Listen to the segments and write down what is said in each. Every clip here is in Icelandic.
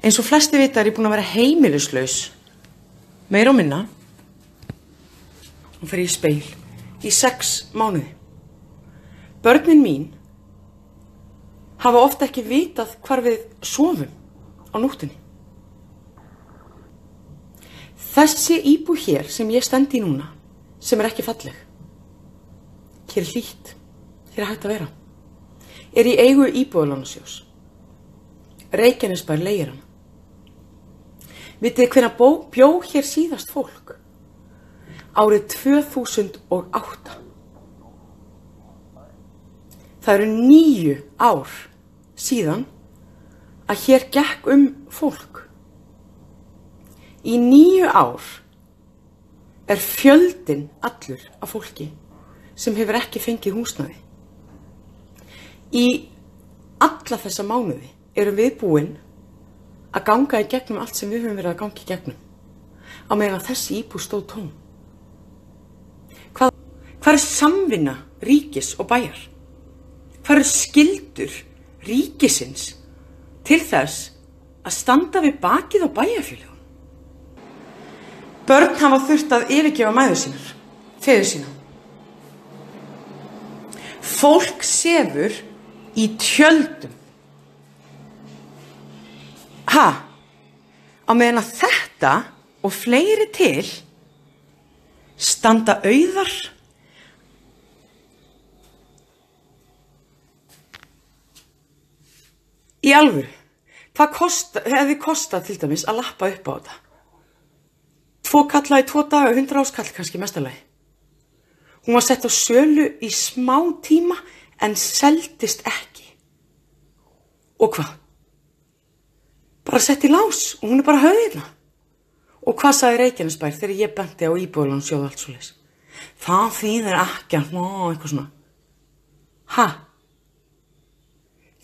Eins og flesti vita er ég búin að vera heimilislaus, meira og minna. Hún fer í speil í 6 mánuði. Börnin mín hafa oft ekki vitað hvar við sofum á nóttunni. Þessi íbúð hér sem ég stend í núna, sem er ekki falleg, hér er hlýtt, hér er hægt að vera, er í eigu Íbúðalánasjóðs. Reykjanesbær leigir hana. Vitið hvenær bjó hér síðast fólk? Árið 2008. Það eru 9 ár síðan að hér gekk fólk. Í 9 ár er fjöldinn allur af fólki sem hefur ekki fengið húsnæði. Í alla þessa mánuði erum við búin að ganga í gegnum allt sem við höfum verið að ganga í gegnum, á meðan þessi íbúð stóð tóm. Hvar er samvinna ríkis og bæjar? Hvar er skyldur ríkisins til þess að standa við bakið á bæjarfélögum? Börn hafa þurft að yfirgefa mæður sínar, feður sína. Fólk sefur í tjöldum. Á meðan að þetta og fleiri til standa auðar í alvöru. Hvað hefði kostað til dæmis að lappa upp á þetta? 2 kalla í 2 daga, 100 áskall kannski mestalagi. Hún var sett á sölu í smá tíma en seldist ekki. Og hvað? Bara sett í lás og hún er bara höfðina. Og hvað sagði Reykjanesbær þegar ég benti á Íbúðalánasjóð og allt svoleiðis? Það þýðir ekkert, eitthvað svona.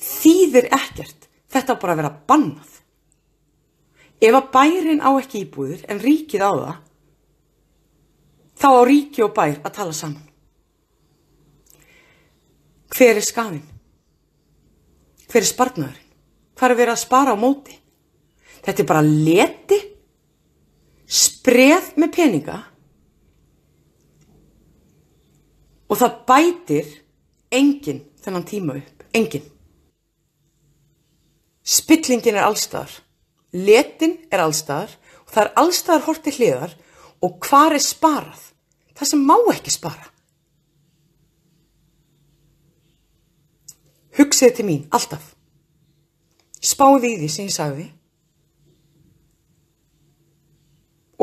Þýðir ekkert. Þetta á bara að vera bannað. Ef að bærinn á ekki íbúðir en ríkið á það, þá á ríki og bær að tala saman. Hver er skaðinn? Hver er sparnaðurinn? Hvar er verið að spara á móti? Þetta er bara leti, spreð með peninga og það bætir enginn þennan tíma upp. Enginn. Spillingin er allstaðar. Letin er allstaðar og það er allstaðar horft til hliðar og hvar er sparað? Það sem má ekki spara. Hugsiði til mín, alltaf. Spáði í því sem ég sagði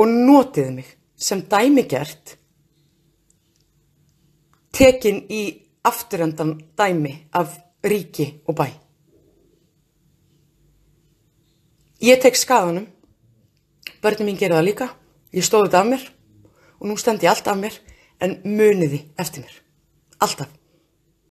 og notiði mig sem dæmigert, tekin í afturendan dæmi af ríki og bæ. Ég tek skaðanum, börnin mín gera það líka, ég stóð þetta af mér og nú stend ég allt af mér en muniði eftir mér, alltaf.